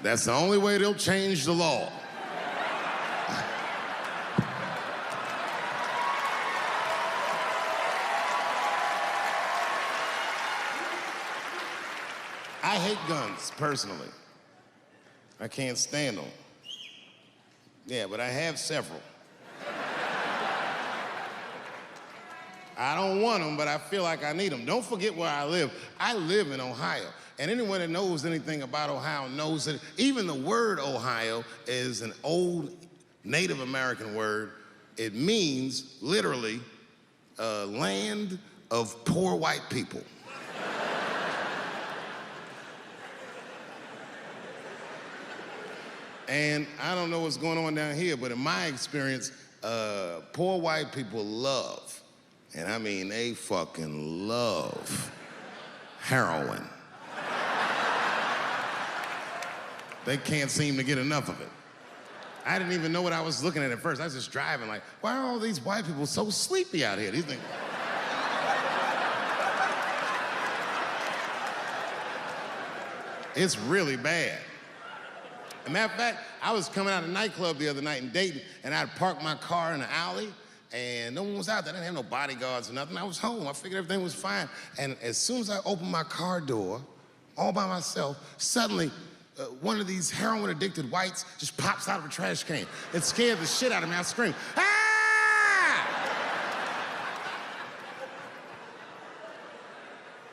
That's the only way they'll change the law. I hate guns, personally. I can't stand them. Yeah, but I have several. I don't want them, but I feel like I need them. Don't forget where I live. I live in Ohio. And anyone that knows anything about Ohio knows that even the word Ohio is an old Native American word. It means, literally, land of poor white people. And I don't know what's going on down here, but in my experience, poor white people love, and I mean they fucking love, heroin. They can't seem to get enough of it. I didn't even know what I was looking at first. I was just driving like, why are all these white people so sleepy out here? These things. It's really bad. As a matter of fact, I was coming out of a nightclub the other night in Dayton, and I'd parked my car in the alley, and no one was out there. I didn't have no bodyguards or nothing. I was home. I figured everything was fine. And as soon as I opened my car door, all by myself, suddenly, one of these heroin-addicted whites just pops out of a trash can. It scared the shit out of me. I screamed, "Ah!"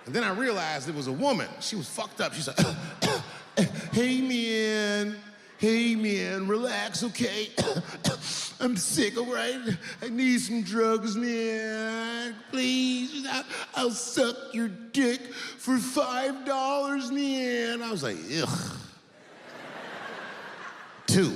And then I realized it was a woman. She was fucked up. She's like, hey man, relax, okay? I'm sick, all right? I need some drugs, man. Please, I'll suck your dick for $5, man. I was like, ugh. 2.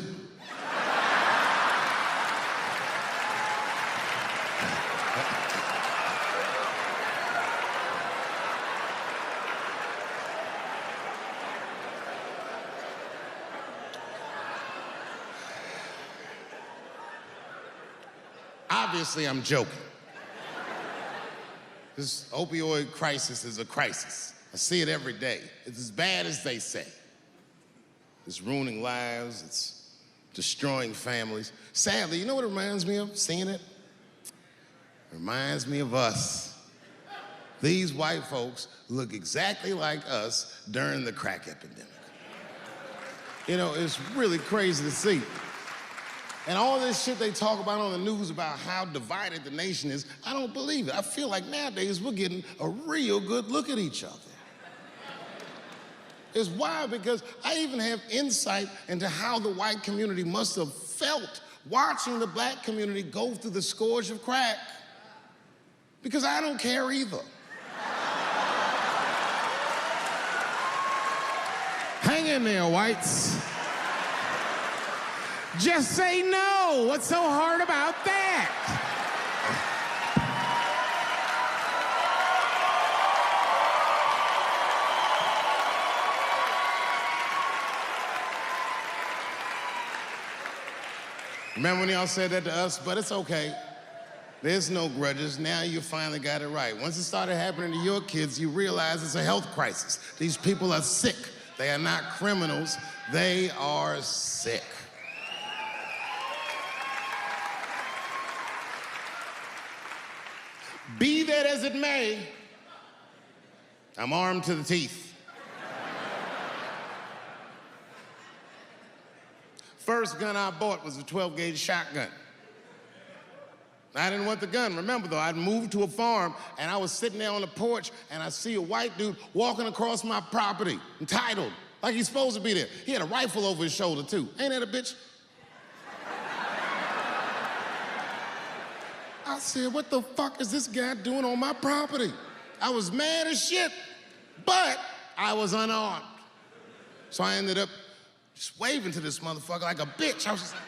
Obviously, I'm joking. This opioid crisis is a crisis. I see it every day. It's as bad as they say. It's ruining lives, it's destroying families. Sadly, you know what it reminds me of, seeing it? It reminds me of us. These white folks look exactly like us during the crack epidemic. You know, it's really crazy to see. And all this shit they talk about on the news about how divided the nation is, I don't believe it. I feel like nowadays we're getting a real good look at each other. It's wild because I even have insight into how the white community must have felt watching the black community go through the scourge of crack. Because I don't care either. Hang in there, whites. Just say no. What's so hard about that? Remember when y'all said that to us? But it's okay. There's no grudges. Now you finally got it right. Once it started happening to your kids, you realize it's a health crisis. These people are sick. They are not criminals. They are sick. Be that as it may, I'm armed to the teeth. First gun I bought was a 12-gauge shotgun. I didn't want the gun. Remember, though, I'd moved to a farm, and I was sitting there on the porch, and I see a white dude walking across my property, entitled, like he's supposed to be there. He had a rifle over his shoulder, too. Ain't that a bitch? I said, what the fuck is this guy doing on my property? I was mad as shit, but I was unarmed. So I ended up just waving to this motherfucker like a bitch. I was just like...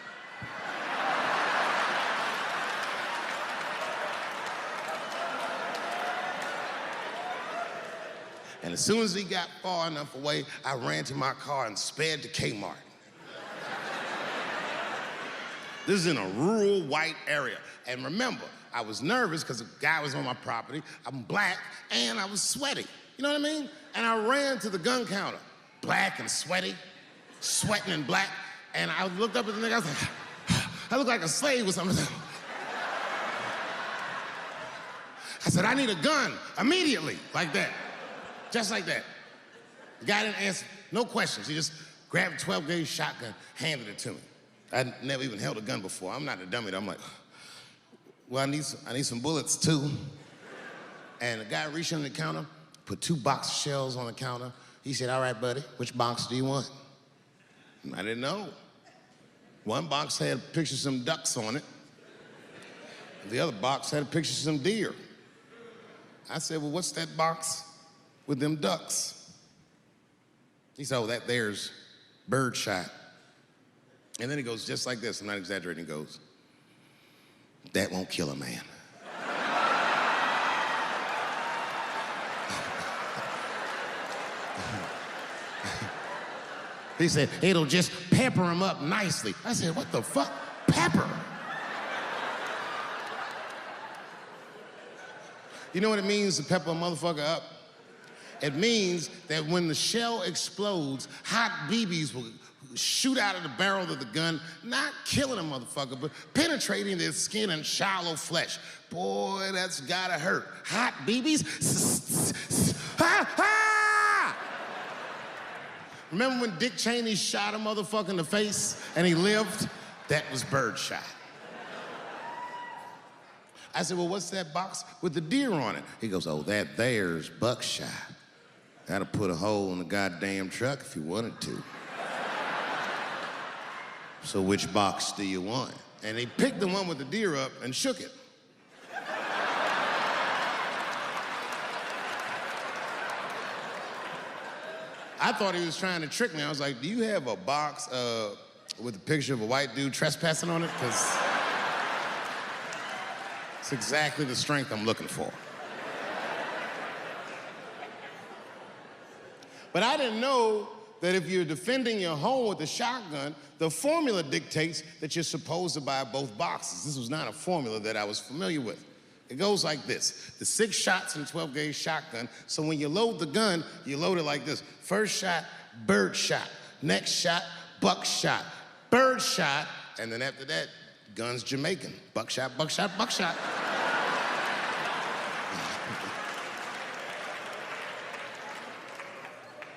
And as soon as he got far enough away, I ran to my car and sped to Kmart. This is in a rural white area. And remember, I was nervous because the guy was on my property, I'm black, and I was sweaty. You know what I mean? And I ran to the gun counter, black and sweaty. sweating and black. And I looked up at the nigga, I was like, I look like a slave or something. I said, I need a gun immediately, like that. Just like that. The guy didn't answer, no questions. He just grabbed a 12-gauge shotgun, handed it to me. I'd never even held a gun before. I'm not a dummy. I'm like, well, I need some bullets too. And the guy reached under the counter, put 2 box shells on the counter. He said, all right, buddy, which box do you want? And I didn't know. One box had a picture of some ducks on it. The other box had a picture of some deer. I said, well, what's that box with them ducks? He said, oh, that there's birdshot. And then he goes just like this, I'm not exaggerating, he goes, that won't kill a man. He said, it'll just pepper him up nicely. I said, what the fuck? Pepper? You know what it means to pepper a motherfucker up? It means that when the shell explodes, hot BBs will shoot out of the barrel of the gun, not killing a motherfucker, but penetrating their skin and shallow flesh. Boy, that's gotta hurt. Hot BBs? Ha, ha! Remember when Dick Cheney shot a motherfucker in the face and he lived? That was birdshot. I said, well, what's that box with the deer on it? He goes, oh, that there's buckshot. That'll put a hole in the goddamn truck if you wanted to. So which box do you want? And he picked the one with the deer up and shook it. I thought he was trying to trick me. I was like, do you have a box with a picture of a white dude trespassing on it? Because it's exactly the strength I'm looking for. But I didn't know that if you're defending your home with a shotgun, the formula dictates that you're supposed to buy both boxes. This was not a formula that I was familiar with. It goes like this. The 6 shots in a 12-gauge shotgun, so when you load the gun, you load it like this. First shot, bird shot. Next shot, buckshot. Bird shot, and then after that, gun's Jamaican. Buckshot, buckshot, buckshot.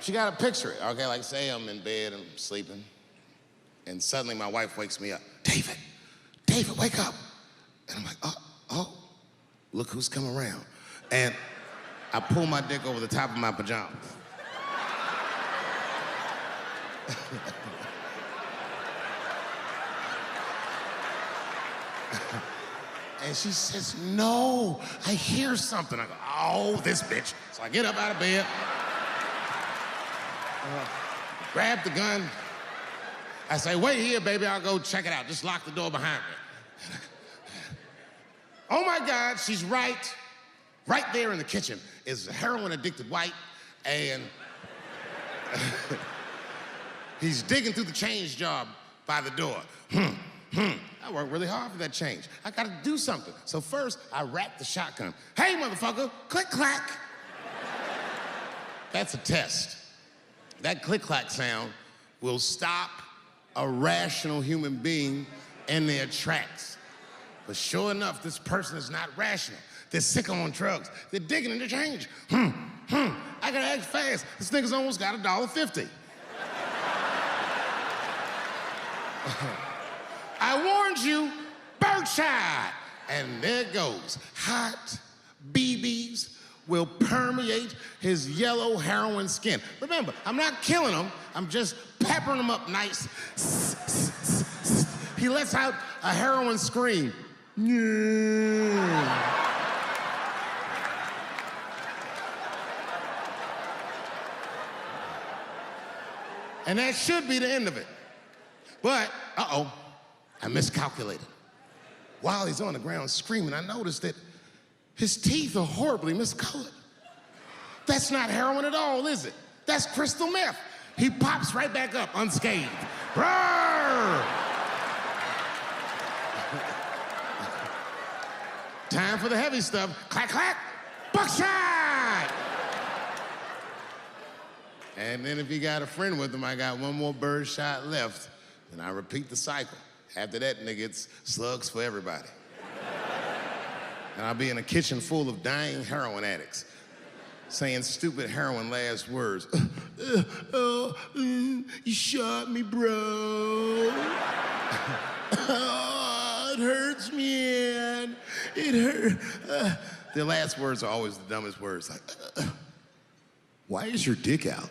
She got to picture it, okay? Like, say I'm in bed and I'm sleeping, and suddenly my wife wakes me up. David, wake up. And I'm like, oh, look who's come around. And I pull my dick over the top of my pajamas. And she says, no, I hear something. I go, oh, this bitch. So I get up out of bed, grab the gun. I say, wait here, baby, I'll go check it out. Just lock the door behind me. Oh my God, she's right there in the kitchen is a heroin-addicted white, and he's digging through the change jar by the door. I worked really hard for that change. I gotta do something. So first, I wrap the shotgun. Hey, motherfucker, click, clack. That's a test. That click-clack sound will stop a rational human being in their tracks. But sure enough, this person is not rational. They're sick on drugs. They're digging in the change. I gotta act fast. This nigga's almost got $1.50. I warned you, birdshot. And there it goes. Hot BBs will permeate his yellow heroin skin. Remember, I'm not killing him. I'm just peppering him up nice. He lets out a heroin scream. Yeah. And that should be the end of it. But, uh-oh, I miscalculated. While he's on the ground screaming, I noticed that his teeth are horribly miscolored. That's not heroin at all, is it? That's crystal meth. He pops right back up unscathed. Roar! Time for the heavy stuff. Clack, clack, buckshot! And then if he got a friend with him, I got one more bird shot left, and I repeat the cycle. After that, nigga, it's slugs for everybody. And I'll be in a kitchen full of dying heroin addicts, saying stupid heroin last words. You shot me, bro. Oh, it hurts, man. It hurt. The last words are always the dumbest words, like, why is your dick out?